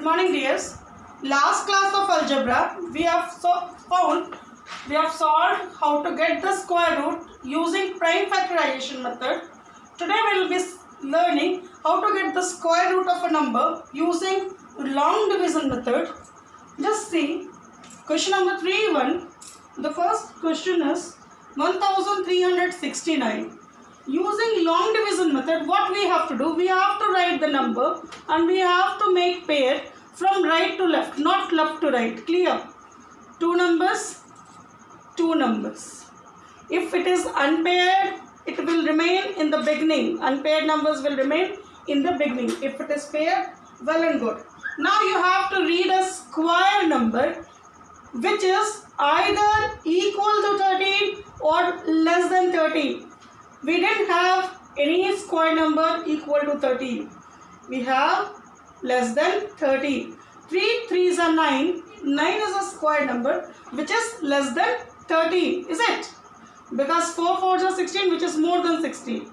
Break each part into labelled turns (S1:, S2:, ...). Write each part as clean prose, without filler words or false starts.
S1: morning, dears. Last class of algebra, we have solved how to get the square root using prime factorization method. Today we will be learning how to get the square root of a number using long division method. Just see question number 3.1. The first question is 1369. Using long division method, what we have to do? We have to write the number and we have to make pair from right to left, not left to right. Clear? Two numbers. If it is unpaired, it will remain in the beginning. Unpaired numbers will remain in the beginning. If it is paired, well and good. Now you have to read a square number which is either equal to 13 or less than 13. We didn't have any square number equal to 13. We have less than 13. 3 3s are 9. 9 is a square number which is less than 13. Is it? Because 4 4s are 16, which is more than 13.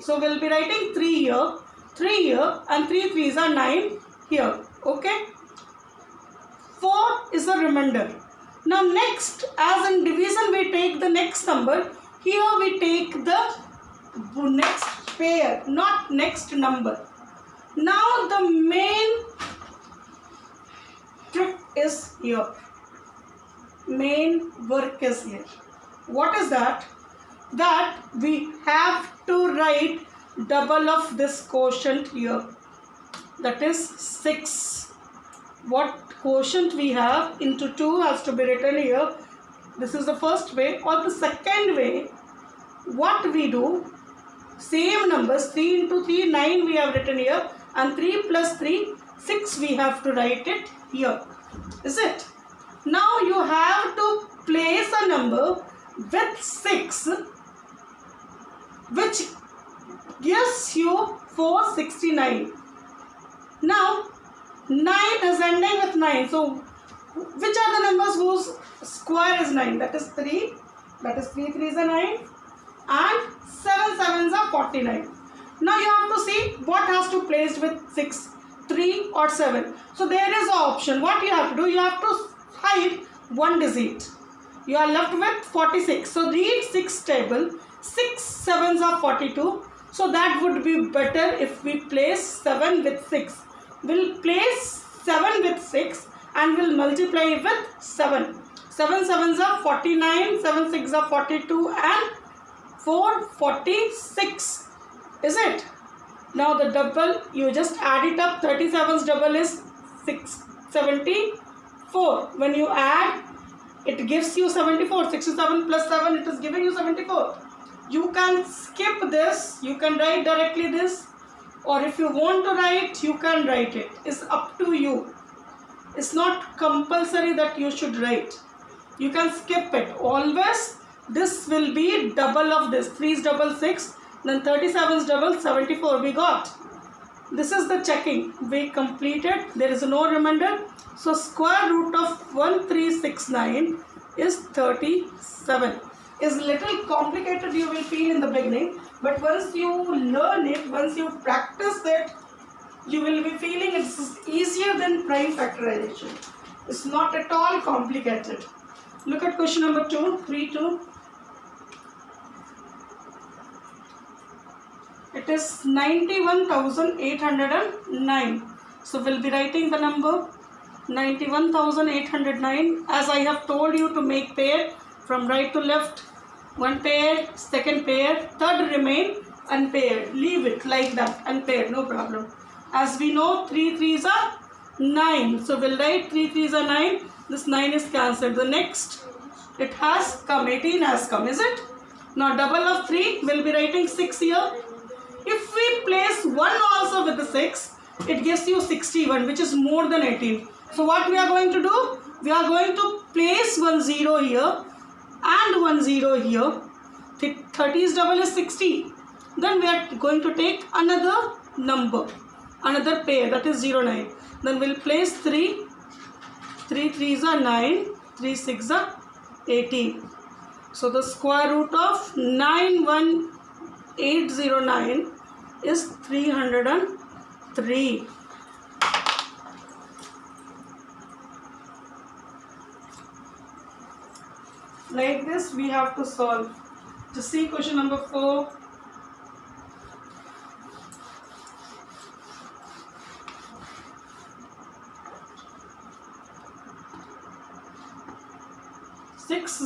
S1: So we'll be writing 3 here, 3 here, and 3 3s are 9 here. Okay? 4 is a remainder. Now next, as in division we take the next number. Here we take the next pair, not next number. Now the main trick is here. Main work is here. What is that? That we have to write double of this quotient here. That is 6. What quotient we have into 2 has to be written here. This is the first way. Or the second way, what we do, same numbers, 3 into 3, 9 we have written here, and 3 plus 3, 6 we have to write it here. Is it? Now you have to place a number with 6 which gives you 469. Now 9 is ending with 9. So which are the numbers whose square is 9? That is 3. That is 3 3s are 9. And 7 7s are 49. Now you have to see what has to place with 6, 3 or 7. So there is an option. What you have to do? You have to hide one digit. You are left with 46. So read 6 table. 6 7s are 42. So that would be better if we place 7 with 6. We'll place 7 with 6 and we'll multiply with 7. 7 7s are 49. 7 6 are 42 and 446. Is it? Now the double, you just add it up. 37's double is 674. When you add, it gives you 74. 67 plus 7, it is giving you 74. You can skip this. You can write directly this. Or if you want to write, you can write it. It's up to you. It's not compulsory that you should write. You can skip it. Always, this will be double of this. 3 is double 6. Then 37 is double 74. We got. This is the checking. We completed. There is no remainder. So square root of 1369 is 37. Is little complicated, you will feel in the beginning. But once you learn it, once you practice it, you will be feeling it's easier than prime factorization. It's not at all complicated. Look at question number 2, 3.2. It is 91,809. So we'll be writing the number 91,809. As I have told you to make pair from right to left. One pair, second pair, third remain unpaired. Leave it like that, unpaired, no problem. As we know, 3 3s are 9. So we'll write 3 3s are 9. This 9 is cancelled. The next, it has come, 18 has come, is it? Now double of 3, we'll be writing 6 here. If we place 1 also with the 6, it gives you 61, which is more than 18. So what we are going to do? We are going to place 1 0 here and 1 0 here. 30's double is 60. Then we are going to take another number, another pair, that is 0 9. Then we'll place 3. 3 3s are 9. 3 6 are 18. So the square root of 91809 is 303. Like this we have to solve. To see question number 4. Six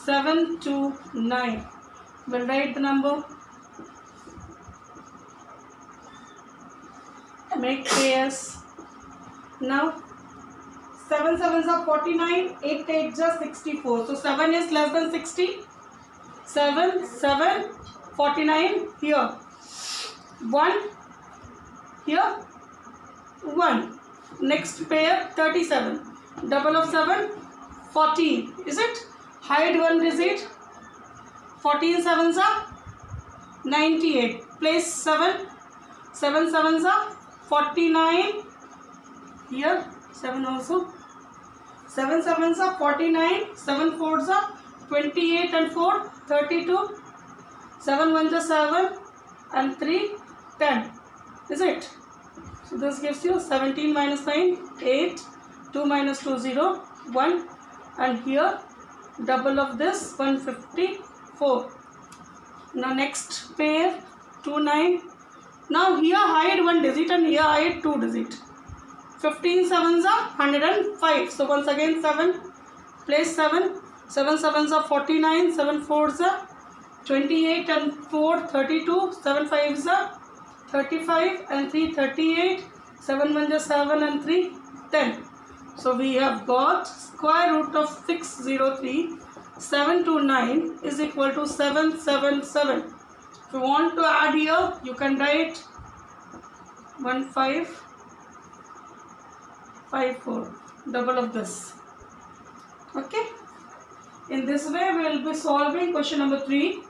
S1: 729. We'll write the number. Make pairs. Now 7 sevens are 49, 8 8s are 64. So 7 is less than 60. 7 49 here. 1 here. 1. Next pair 37. Double of 7 14. Is it? Hide one digit. 14 sevens are 98. Place 7. 7 sevens are 49. Here 7 also. 7 sevens are 49. 7 fours are 28 and 4 32. 7 ones are 7 and 3 10. Is it? So this gives you 17 minus 9 8. 2 minus 2 0 1. And here double of this 154. Now next pair 2 9. Now here hide one digit and here hide two digit. 15 sevens are 105. So once again 7. Place 7. 7 sevens are 49. 7 fours are 28 and 4 32. 7 fives are 35 and 3 38. 7 ones are 7 and 3 10. So we have got square root of 603 729 is equal to 777. If you want to add here, you can write 1554, double of this. Okay. In this way, we will be solving question number 3.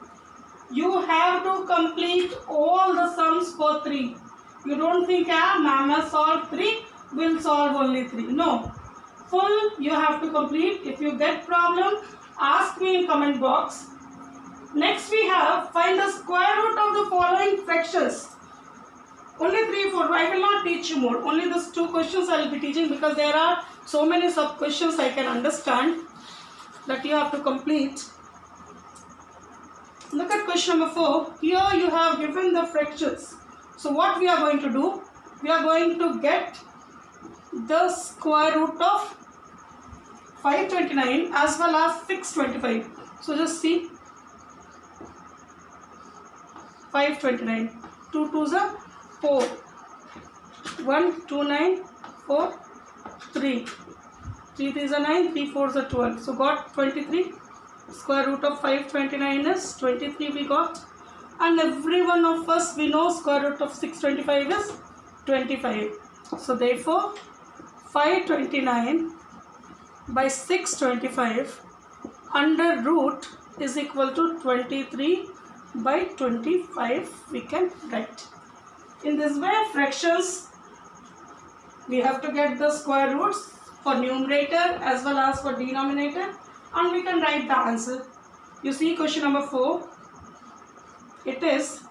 S1: You have to complete all the sums for 3. You don't think, ma'am has solved 3, we'll solve only 3. No. Full you have to complete. If you get problem, ask me in comment box. Next we have find the square root of the following fractions. Only 3, 4. I will not teach you more. Only these 2 questions I will be teaching because there are so many sub questions I can understand that you have to complete. Look at question number 4. Here you have given the fractions. So what we are going to do? We are going to get the square root of 529 as well as 625. So just see 529. 2 2s are 4. 1 2 9 4 3. 3 3s are 9. 3 4s are 12. So got 23. Square root of 529 is 23 we got. And every one of us we know square root of 625 is 25. So therefore 529 by 625 under root is equal to 23 by 25 we can write. In this way fractions we have to get the square roots for numerator as well as for denominator and we can write the answer. You see question number 4. It is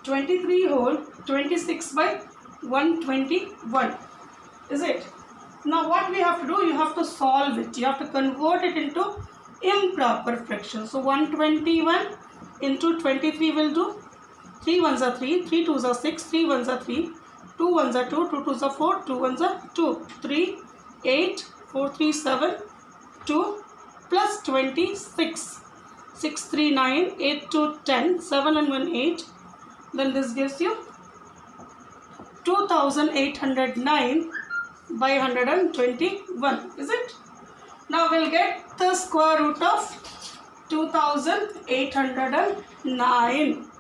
S1: 23 whole 26 by 121. Is it? Now what we have to do, you have to solve it. You have to convert it into improper fraction. So 121 into 23 will do 3 ones are 3, 3 twos are 6, 3 ones are 3, 2 ones are 2, 2 twos are 4, 2 ones are 2, 3, 8, 4 3 7, 2 plus 26. 6 3 9, 8 2 10, 7 and 1 8. Then this gives you 2809 by 121. Is it? Now we'll get the square root of 2809.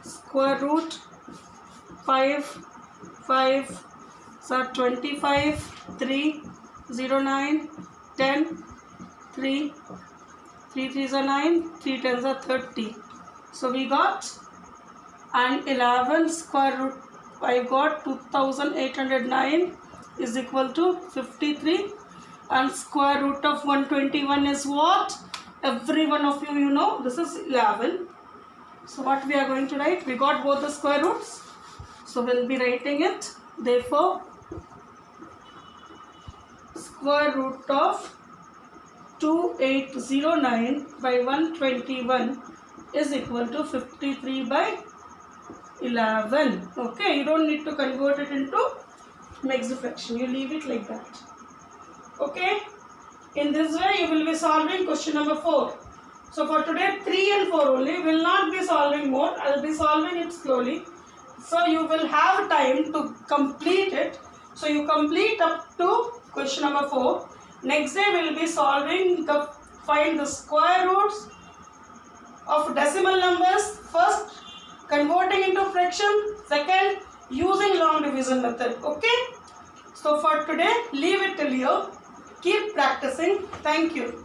S1: Square root 5 5 so 25 3 0 9 10 3 3 3s are 9 3 10s are 30. So we got and 11 square root I got 2809 is equal to 53 and square root of 121 is what? Every one of you know this is 11. So what we are going to write? We got both the square roots. So we'll be writing it. Therefore square root of 2809 by 121 is equal to 53 by 11. Okay, you don't need to convert it into mixed fraction. You leave it like that. Okay, in this way you will be solving question number 4. So for today 3 and 4 only, will not be solving more. I will be solving it slowly. So you will have time to complete it. So you complete up to question number 4. Next day we will be solving find the square roots of decimal numbers. First, converting into fraction. Second, using long division method. Okay. So for today, leave it till here. Keep practicing. Thank you.